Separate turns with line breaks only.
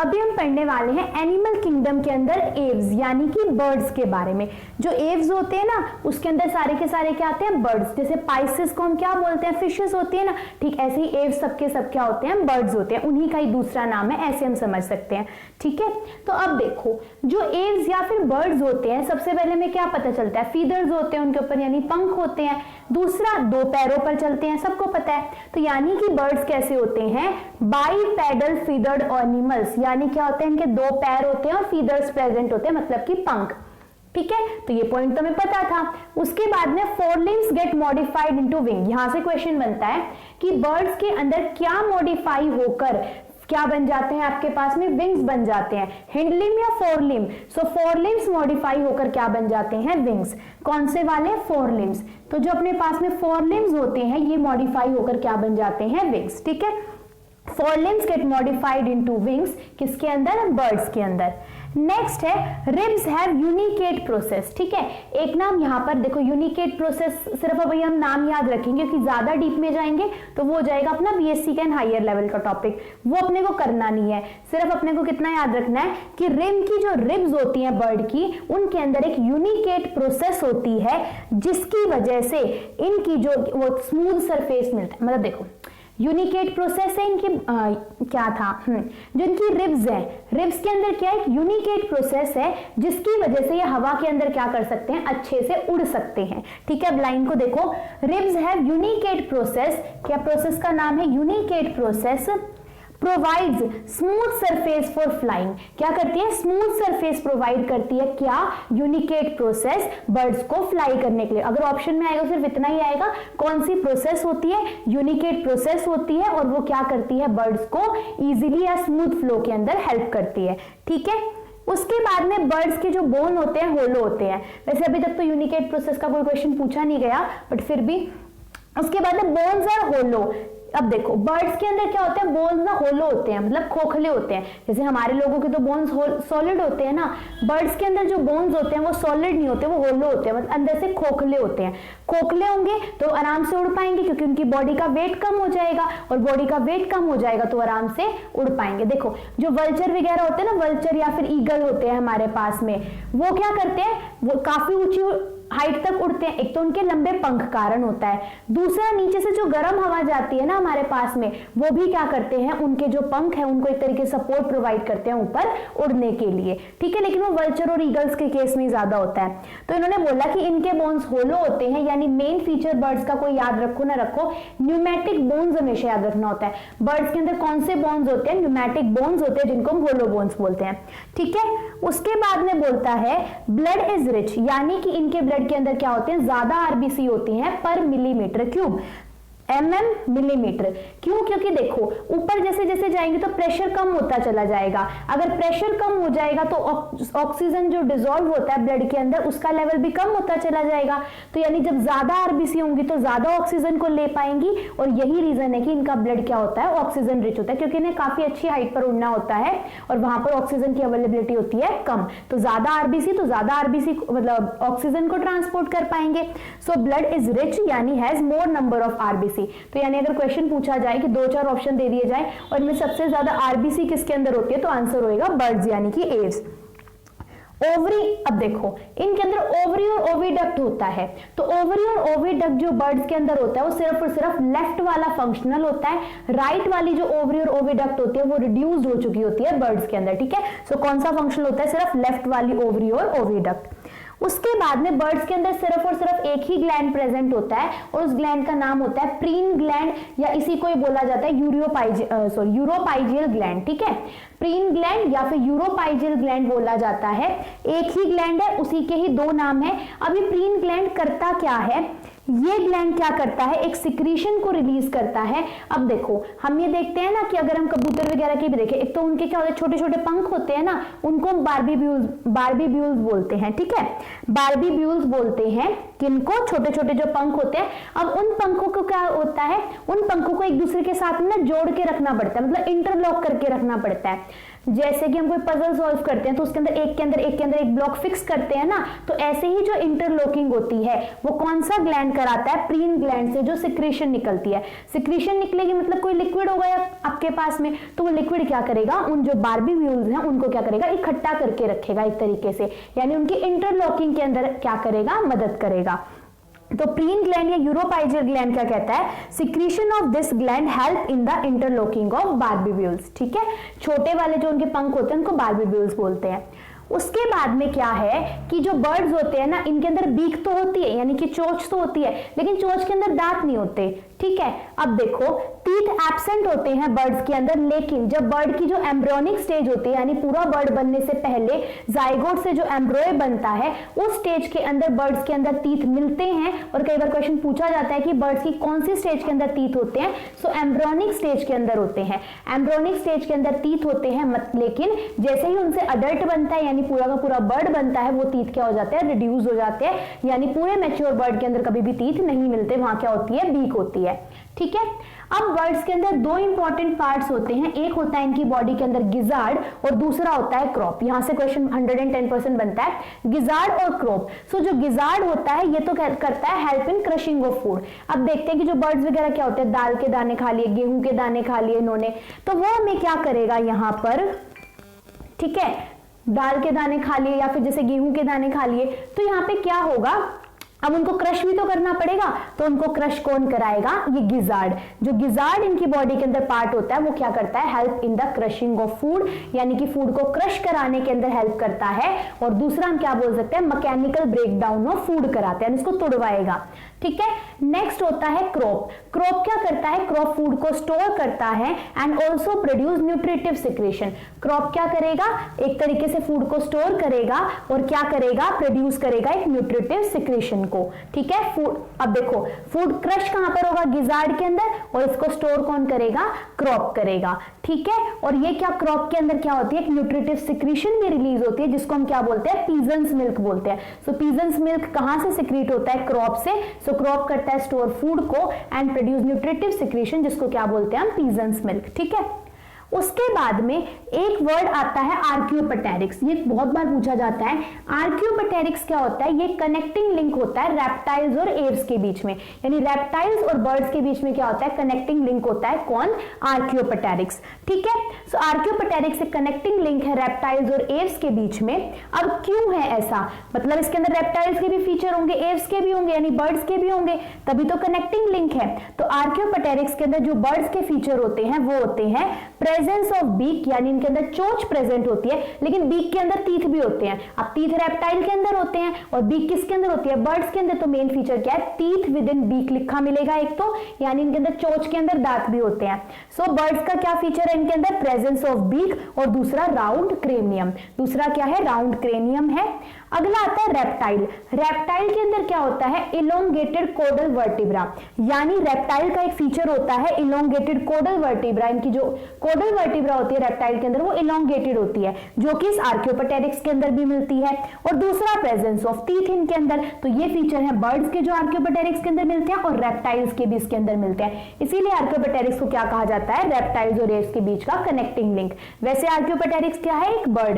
अभी हम पढ़ने वाले हैं एनिमल किंगडम के अंदर एव्स यानी कि बर्ड्स के बारे में। जो एव्स होते हैं ना उसके अंदर सारे के सारे क्या आते हैं, बर्ड्स। जैसे पाइसेस को हम क्या बोलते हैं, फिशेस होती है ना, ठीक ऐसे ही एव्स सबके सब क्या होते हैं, बर्ड्स होते हैं। उन्हीं का ही दूसरा नाम है, ऐसे हम समझ सकते हैं। ठीक है, तो अब देखो जो एव्स या फिर बर्ड्स होते हैं, सबसे पहले में क्या पता चलता है, फीदर्स होते हैं उनके ऊपर यानी पंख होते हैं। दूसरा दो पैरों पर चलते हैं, सबको पता है। तो यानी कि बर्ड्स कैसे होते हैं, बाइपेडल फीदर्ड एनिमल्स, यानी क्या होते हैं, इनके दो पैर होते हैं और फीदर्स प्रेजेंट होते हैं, मतलब कि पंख। ठीक है, तो ये पॉइंट तो हमें पता था। उसके बाद में forelimbs gate modified into wing. यहां से क्वेश्चन बनता है कि बर्ड्स के अंदर क्या मॉडिफाई होकर क्या बन जाते हैं, आपके पास में विंग्स बन जाते हैं, हिंडलिम या फोरलिम। सो फोरलिम्स मॉडिफाई होकर क्या बन जाते हैं, विंग्स। कौन से वाले, फोरलिम्स। तो जो अपने पास में फोरलिम्स होते हैं ये मॉडिफाई होकर क्या बन जाते हैं, विंग्स। ठीक है, forelimbs gate modified into wings, किसके अंदर, बर्ड्स के अंदर। नेक्स्ट है रिब्स हैव यूनिकेट प्रोसेस। ठीक है, एक नाम यहां पर देखो यूनिकेट प्रोसेस, सिर्फ अभी हम नाम याद रखेंगे क्योंकि ज्यादा डीप में जाएंगे तो वो हो जाएगा अपना बीएससी का हायर लेवल का टॉपिक, वो अपने को करना नहीं है। सिर्फ अपने को कितना याद रखना है कि रिम की जो रिब्स होती हैं बर्ड की, उनके अंदर एक यूनिकेट प्रोसेस होती है जिसकी वजह से इनकी जो वो स्मूथ सरफेस मिलता है। मतलब देखो यूनिकेट प्रोसेस है इनकी क्या था, जो इनकी रिब्स है, रिब्स के अंदर क्या है, यूनिकेट प्रोसेस है जिसकी वजह से ये हवा के अंदर क्या कर सकते हैं, अच्छे से उड़ सकते हैं। ठीक है, अब लाइन को देखो, रिब्स हैव यूनिकेट प्रोसेस, क्या प्रोसेस का नाम है, uncinate process provides smooth surface for flying. क्या करती है, स्मूथ सरफेस प्रोवाइड करती है, क्या, यूनिकेट प्रोसेस बर्ड्स को फ्लाई करने के लिए। अगर ऑप्शन में आएगा सिर्फ इतना ही आएगा, कौन सी प्रोसेस होती है, यूनिकेट प्रोसेस होती है, और वो क्या करती है, बर्ड्स को इजीली या स्मूथ फ्लो के अंदर हेल्प करती है। ठीक है, उसके बाद में बर्ड्स के जो बोन होते हैं होलो होते हैं। वैसे अभी तक तो यूनिकेट प्रोसेस का कोई क्वेश्चन पूछा नहीं गया, बट फिर भी। उसके बाद में बोन्स आर होलो। अब देखो बर्ड्स के अंदर क्या होते हैं, बोन्स ना होलो होते हैं, मतलब खोखले होते हैं। जैसे हमारे लोगों के तो बोन्स सॉलिड होते हैं ना, बर्ड्स के अंदर जो बोन्स होते हैं वो सॉलिड नहीं होते, वो होलो होते हैं, मतलब अंदर से खोखले होते हैं। खोखले होंगे तो आराम से उड़ पाएंगे क्योंकि उनकी बॉडी का वेट कम हो जाएगा, और बॉडी का वेट कम हो जाएगा तो आराम से उड़ पाएंगे। देखो जो वल्चर वगैरह होते हैं ना, वल्चर या फिर ईगल होते हैं हमारे पास में, वो क्या करते हैं, वो काफी ऊंची हाइट तक उड़ते हैं। एक तो उनके लंबे पंख कारण होता है, दूसरा नीचे से जो गर्म हवा जाती है ना हमारे पास में, वो भी क्या करते हैं, उनके जो पंख है उनको एक तरीके से सपोर्ट प्रोवाइड करते हैं ऊपर उड़ने के लिए। ठीक है, लेकिन वो वल्चर और ईगल्स के केस में ज्यादा होता है। तो इन्होंने बोला कि इनके बोन्स होलो होते हैं, यानी मेन फीचर बर्ड्स का कोई याद रखो ना रखो, न्यूमेटिक बोन्स हमेशा याद रखना होता है। बर्ड्स के अंदर कौन से बोन्स होते हैं, न्यूमेटिक बोन्स होते हैं, जिनको हम होलो बोन्स बोलते हैं। ठीक है, उसके बाद में बोलता है ब्लड इज रिच, यानी कि इनके ब्लड के अंदर क्या होते हैं, ज्यादा आरबीसी होती हैं पर मिलीमीटर क्यूब, मिलीमीटर। क्यों, क्योंकि देखो ऊपर जैसे जैसे जाएंगे तो प्रेशर कम होता चला जाएगा। अगर प्रेशर कम हो जाएगा तो ऑक्सीजन जो डिसॉल्व होता है ब्लड के अंदर उसका लेवल भी कम होता चला जाएगा। तो यानी जब ज्यादा आरबीसी होंगी तो ज्यादा ऑक्सीजन को ले पाएंगी, और यही रीजन है कि इनका ब्लड क्या होता है, ऑक्सीजन रिच होता है, क्योंकि इन्हें काफी अच्छी हाइट पर उड़ना होता है और वहां पर ऑक्सीजन की अवेलेबिलिटी होती है कम। तो ज्यादा आरबीसी तो ज्यादा आरबीसी मतलब ऑक्सीजन को ट्रांसपोर्ट कर पाएंगे। सो ब्लड इज रिच यानी has more number of RBC. तो यानी अगर क्वेश्चन पूछा जाए कि 2-4 ऑप्शन दे दिए जाए और इनमें सबसे ज्यादा आरबीसी किसके अंदर होती है, तो आंसर होएगा बर्ड्स यानी कि एव्स। ओवरी, अब देखो इनके अंदर ओवरी और ओविडक्ट होता है। तो ओवरी और ओविडक्ट जो बर्ड्स के अंदर होता है वो सिर्फ और सिर्फ लेफ्ट वाला फंक्शनल होता है, राइट वाली जो ओवरी और ओविडक्ट होती है वो रिड्यूस्ड हो चुकी होती है बर्ड्स के अंदर। ठीक है, सो कौन सा फंक्शनल होता है, सिर्फ लेफ्ट वाली ओवरी और ओविडक्ट। उसके बाद में बर्ड्स के अंदर सिर्फ और सिर्फ एक ही ग्लैंड प्रेजेंट होता है, और उस ग्लैंड का नाम होता है प्रीन ग्लैंड, या इसी को ही बोला जाता है यूरोपाइजियल ग्लैंड। ठीक है, प्रीन ग्लैंड या फिर यूरोपाइजियल ग्लैंड बोला जाता है। एक ही ग्लैंड है, उसी के ही दो नाम है। अभी प्रीन ग्लैंड करता क्या है, ये ग्लैंड क्या करता है, एक सिक्रीशन को रिलीज करता है। अब देखो हम ये देखते हैं ना कि अगर हम कबूतर वगैरह के भी देखें, एक तो उनके क्या होते हैं, छोटे छोटे पंख होते हैं ना, उनको हम बारबीब्यूल्स बोलते हैं। ठीक है, बारबीब्यूल्स बोलते हैं किनको, छोटे छोटे जो पंख होते हैं। अब उन पंखों को क्या होता है, उन पंखों को एक दूसरे के साथ में ना जोड़ के रखना पड़ता है, मतलब इंटरलॉक करके रखना पड़ता है। जैसे कि हम कोई पजल सॉल्व करते हैं तो उसके अंदर एक के अंदर एक ब्लॉक फिक्स करते हैं ना, तो ऐसे ही जो इंटरलॉकिंग होती है वो कौन सा ग्लैंड कराता है, प्रीन ग्लैंड से जो सिक्रीशन निकलती है। सिक्रीशन निकलेगी मतलब कोई लिक्विड होगा आपके पास में, तो वो लिक्विड क्या करेगा, उन जो बारबीव्यूल्स हैं उनको क्या करेगा, इकट्ठा करके रखेगा एक तरीके से, यानी उनकी इंटरलॉकिंग के अंदर क्या करेगा, मदद करेगा। तो प्रीन ग्लैंड या यूरोपाइजल ग्लैंड क्या कहता है, secretion of this gland help in the interlocking of barbules. ठीक है, छोटे वाले जो उनके पंख होते हैं उनको बारबीव्यूल्स बोलते हैं। उसके बाद में क्या है कि जो बर्ड्स होते हैं ना, इनके अंदर बीक तो होती है, यानी कि चोंच तो होती है, लेकिन चोंच के अंदर दांत नहीं होते। ठीक है, अब देखो टीथ एब्सेंट होते हैं बर्ड्स के अंदर, लेकिन जब बर्ड की जो एम्ब्रियोनिक स्टेज होती है, यानी पूरा बर्ड बनने से पहले जाइगोट से जो एम्ब्रॉय बनता है, उस स्टेज के अंदर बर्ड्स के अंदर टीथ मिलते हैं। और कई बार क्वेश्चन पूछा जाता है कि बर्ड्स की कौन सी स्टेज के अंदर टीथ होते हैं, सो एम्ब्रियोनिक स्टेज के अंदर होते हैं। एम्ब्रियोनिक स्टेज के अंदर टीथ होते हैं, लेकिन जैसे ही उनसे अडल्ट बनता है, यानी पूरा का पूरा बर्ड बनता है, वो टीथ क्या हो जाते हैं, रिड्यूस हो जाते हैं, यानी पूरे मैच्योर बर्ड के अंदर कभी भी टीथ नहीं मिलते, वहां क्या होती है, बीक होती है। ठीक है, अब बर्ड्स के अंदर दो इंपॉर्टेंट पार्ट्स होते हैं, एक होता है इनकी बॉडी के अंदर गिजार्ड और दूसरा होता है क्रॉप। यहां से क्वेश्चन 110% बनता है, गिजार्ड और क्रॉप। सो जो गिजार्ड होता है ये तो करता है help in crushing of food. अब देखते हैं कि जो बर्ड्स वगैरह क्या होते हैं, दाल के दाने खा लिए, गेहूं के दाने खा लिए इन्होंने, तो वो हमें क्या करेगा यहां पर, ठीक है, दाल के दाने खा लिए या फिर जैसे गेहूं के दाने खा लिए, तो यहाँ पे क्या होगा, अब उनको क्रश भी तो करना पड़ेगा, तो उनको क्रश कौन कराएगा, ये गिजार्ड। जो गिजार्ड इनकी बॉडी के अंदर पार्ट होता है वो क्या करता है, help in the crushing of food, यानी कि फूड को क्रश कराने के अंदर हेल्प करता है। और दूसरा हम क्या बोल सकते हैं, मैकेनिकल ब्रेकडाउन ऑफ फूड कराते हैं, इसको तोड़वाएगा। ठीक है, नेक्स्ट होता है क्रॉप। क्रॉप क्या करता है, क्रॉप फूड को स्टोर करता है and also produce nutritive secretion. Crop क्या करेगा, एक तरीके से फूड को स्टोर करेगा और क्या करेगा, प्रोड्यूस करेगा एक न्यूट्रिटिव सिक्रेशन को। ठीक है, फूड, अब देखो फूड क्रश कहां पर होगा, गिजार्ड के अंदर, और इसको स्टोर कौन करेगा, क्रॉप करेगा। ठीक है, और ये क्या, क्रॉप के अंदर क्या होती है, एक न्यूट्रिटिव सिक्रेशन भी रिलीज होती है, जिसको हम क्या बोलते हैं, पीजन्स मिल्क बोलते हैं। सो पीजन्स मिल्क कहां से सिक्रीट होता है, क्रॉप से। सो क्रॉप करता है स्टोर फूड को एंड प्रोड्यूस न्यूट्रिटिव सिक्रेशन, जिसको क्या बोलते हैं हम, पीजन्स मिल्क। ठीक है, उसके बाद में एक वर्ड आता है आर्कियोपटेरिक्स, ये बहुत बार पूछा जाता है। आर्कियोपटेरिक्स क्या होता है, ये कनेक्टिंग लिंक होता है रेप्टाइल्स और एव्स के बीच में, यानी रेप्टाइल्स और बर्ड्स के बीच में क्या होता है, कनेक्टिंग लिंक होता है, कौन, आर्कियोपटेरिक्स। ठीक है, सो आर्कियोपटेरिक्स एक कनेक्टिंग लिंक है रेप्टाइल्स और एव्स के बीच में। अब क्यों है ऐसा, मतलब इसके अंदर रेप्टाइल्स के भी फीचर होंगे, एव्स के भी होंगे, यानी बर्ड्स के भी होंगे, तभी तो कनेक्टिंग लिंक है। तो आर्कियोपटेरिक्स के अंदर जो बर्ड्स के फीचर होते हैं वो होते हैं प्रेजेंस ऑफ बीक, यानी इनके अंदर चोंच प्रेजेंट होती है, लेकिन बीक के अंदर टीथ भी होते हैं। अब टीथ रेप्टाइल के अंदर होते हैं और बीक किसके अंदर होती है, बर्ड्स के अंदर। तो मेन फीचर क्या है, टीथ विद इन बीक लिखा मिलेगा एक तो, यानी इनके अंदर चोंच के अंदर दांत भी होते हैं। सो बर्ड्स का क्या फीचर है इनके अंदर, प्रेजेंस ऑफ बीक, और दूसरा राउंड क्रेनियम। दूसरा क्या है, राउंड क्रेनियम है। अगला आता है रेप्टाइल। रेप्टाइल के अंदर क्या होता है, इलोंगेटेड कोडल वर्टिब्रा, यानी रेप्टाइल का एक फीचर होता है इलोंगेटेड कोडल वर्टिब्रा। इनकी जो कोडल वर्टिब्रा होती है रेप्टाइल के अंदर वो इलोंगेटेड होती है, जो कि इस आर्कियोपटेरिक्स के अंदर भी मिलती है। और दूसरा प्रेजेंस ऑफ टीथ इनके अंदर, तो ये फीचर है बर्ड्स के जो आर्कियोपटेरिक्स के अंदर मिलते हैं और रेप्टाइल्स के भी इसके अंदर मिलते हैं। इसीलिए आर्कियोपटेरिक्स को क्या कहा जाता है, रेप्टाइल्स और एव्स के बीच का कनेक्टिंग लिंक। वैसे आर्कियोपटेरिक्स क्या है, एक बर्ड